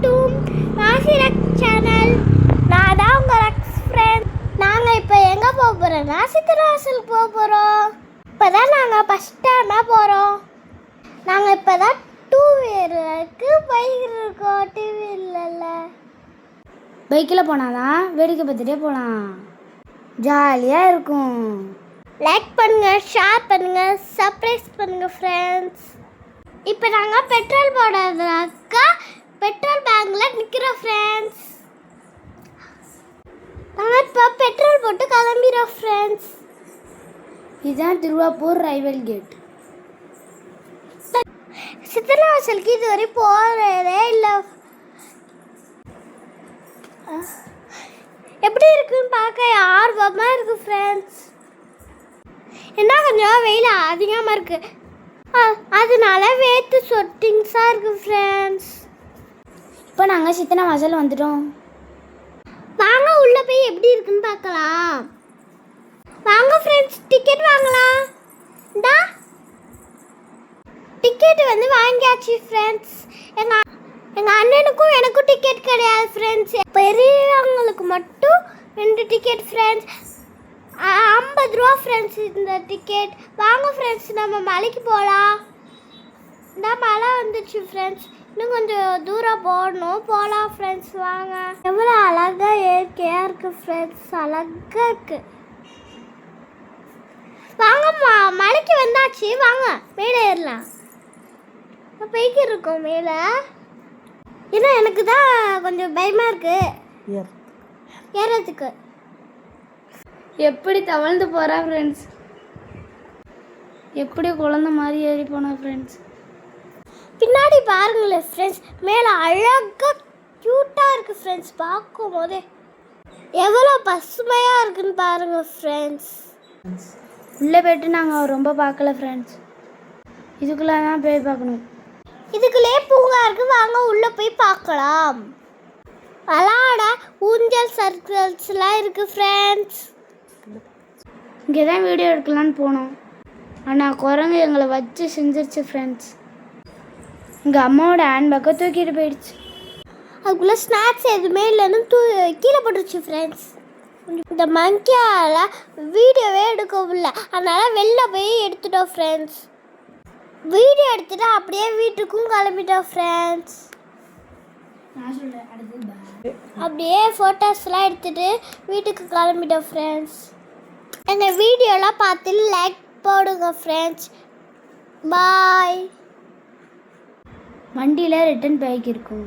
To நாசிரக் channel. நான் தான் உங்கள் ரக்ஸ் ஃப்ரெண்ட். நாங்கள் இப்போ எங்கே போக போகிறோம்னா சித்தராசலுக்கு போக போகிறோம். இப்போ தான் நாங்கள் ஃபஸ்ட் டைமாக போகிறோம். நாங்கள் இப்போ தான் டூ வீலருக்கு போயிருக்கோம். டூ வீலரில் பைக்கில் போனாதான் வேடிக்கை பார்த்துட்டே போகலாம், ஜாலியாக இருக்கும். லைக் பண்ணுங்கள், ஷேர் பண்ணுங்கள், சப்ஸ்கிரைப் பண்ணுங்கள் ஃப்ரெண்ட்ஸ். இப்போ நாங்கள் பெட்ரோல் போடுறதுக்கா பெட்ரோல் பேங்கில் நிற்கிறோம் ஃப்ரெண்ட்ஸ். நாங்கள் இப்போ பெட்ரோல் போட்டு கிளம்பிடுறோம் ஃப்ரெண்ட்ஸ். இதுதான் திருவாப்பூர் ரைவல் கேட். சித்தராசலுக்கு இதுவரை போகிறதே இல்லை. எப்படி இருக்குன்னு பார்க்க ஆர்வமாக இருக்குது ஃப்ரெண்ட்ஸ். என்ன கொஞ்சம் வெயில் அதிகமாக இருக்குது, அதனால வேத்து சொட்டிங்ஸாக இருக்குது ஃப்ரெண்ட்ஸ். இப்போ நாங்கள் சித்தனை வாசல் வந்துட்டோம். வாங்க உள்ளே போய் எப்படி இருக்குன்னு பார்க்கலாம். வாங்க ஃப்ரெண்ட்ஸ், டிக்கெட் வாங்கலாம். இந்தா டிக்கெட் வந்து வாங்கியாச்சு ஃப்ரெண்ட்ஸ். எங்கள் அண்ணனுக்கும் எனக்கும் டிக்கெட் கிடையாது ஃப்ரெண்ட்ஸ். பெரியவங்களுக்கு மட்டும் 2 டிக்கெட் ஃப்ரெண்ட்ஸ். 50 ரூபா ஃப்ரெண்ட்ஸ் இந்த டிக்கெட். வாங்க ஃப்ரெண்ட்ஸ், நம்ம மலைக்கு போகலாம். இந்த மலை வந்துச்சு ஃப்ரெண்ட்ஸ், இன்னும் கொஞ்சம் தூரம் போகலாம் ஃப்ரெண்ட்ஸ். வாங்க. எவ்வளோ அழகாக இயற்கையாக இருக்குது ஃப்ரெண்ட்ஸ், அழகாக இருக்குது. வாங்க மலைக்கு வந்தாச்சு, வாங்க மேலே ஏறலாம். போய்க்கு இருக்கோம் மேலே. ஏன்னா எனக்கு தான் கொஞ்சம் பயமாக இருக்குது ஏறதுக்கு. எப்படி தவழ்ந்து போகிறா ஃப்ரெண்ட்ஸ், எப்படி குழந்த மாதிரி ஏறி போனா ஃப்ரெண்ட்ஸ். பின்னாடி பாருங்களேன் ஃப்ரெண்ட்ஸ், மேலே அழகாக க்யூட்டாக இருக்குது ஃப்ரெண்ட்ஸ். பார்க்கும் போதே எவ்வளோ பசுமையாக இருக்குன்னு பாருங்கள் ஃப்ரெண்ட்ஸ். உள்ளே போய்ட்டு நாங்கள் ரொம்ப பார்க்கல ஃப்ரெண்ட்ஸ், இதுக்குள்ளே தான் போய் பார்க்கணும். இதுக்குள்ளே பூங்கா இருக்குது, வாங்க உள்ளே போய் பார்க்கலாம். விளாட ஊஞ்சல் சர்க்கிள்ஸ்லாம் இருக்குது ஃப்ரெண்ட்ஸ். இங்கே தான் வீடியோ எடுக்கலான்னு போனோம், ஆனால் குரங்கு எங்களை வச்சு செஞ்சிருச்சு ஃப்ரெண்ட்ஸ். எங்கள் அம்மாவோட ஹேண்ட்பேக்கை தூக்கிட்டு போயிடுச்சு. அதுக்குள்ளே ஸ்நாக்ஸ் எதுவுமே இல்லைன்னு கீழே போட்டுருச்சு ஃப்ரெண்ட்ஸ். இந்த மங்கியால் வீடியோவே எடுக்க முடியல, அதனால் வெளில போய் எடுத்துட்டோம் ஃப்ரெண்ட்ஸ். வீடியோ எடுத்துகிட்டு அப்படியே வீட்டுக்கும் கிளம்பிட்டோம் ஃப்ரெண்ட்ஸ். அப்படியே ஃபோட்டோஸ்லாம் எடுத்துகிட்டு வீட்டுக்கு கிளம்பிட்டோம் ஃப்ரெண்ட்ஸ். எங்கள் வீடியோலாம் பார்த்து லைக் போடுங்க ஃப்ரெண்ட்ஸ். பாய். வண்டியில் ரிட்டன் பைக் இருக்கும்.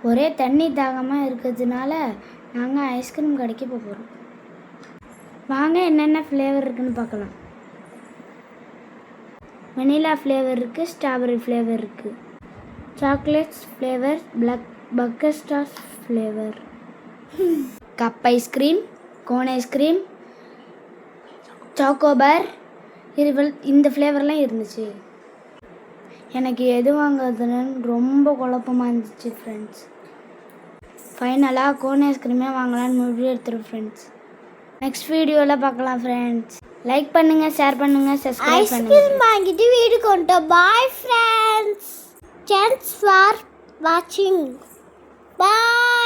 ஒரே தண்ணி தாகமாக இருக்கிறதுனால நாங்கள் ஐஸ்கிரீம் கடைக்கு போகிறோம். வாங்க என்னென்ன ஃப்ளேவர் இருக்குதுன்னு பார்க்கலாம். வெனிலா ஃப்ளேவர் இருக்குது, ஸ்ட்ராபெரி ஃப்ளேவர் இருக்குது, சாக்லேட்ஸ் ஃப்ளேவர், பக்கஸ்டாஸ் flavour, cup ice cream, cone ice cream, choco bar, இந்த ஃப்ளேவர்லாம் இருந்துச்சு. எனக்கு எது வாங்குறதுன்னு ரொம்ப குழப்பமாக இருந்துச்சு ஃப்ரெண்ட்ஸ். ஃபைனலாக கோன் ஐஸ்கிரீமே வாங்கலான்னு முடிவு எடுத்துருவோம் ஃப்ரெண்ட்ஸ். நெக்ஸ்ட் வீடியோவில் பார்க்கலாம் ஃப்ரெண்ட்ஸ். லைக் பண்ணுங்கள், ஷேர் பண்ணுங்கள், சப்ஸ்கிரைப் பண்ணுங்கள். ஐஸ்கிரீம் வாங்கிட்டு வீட்டுக்கு வந்துட்டோம். Bye friends. தேங்க்ஸ் ஃபார் வாட்சிங். பாய்.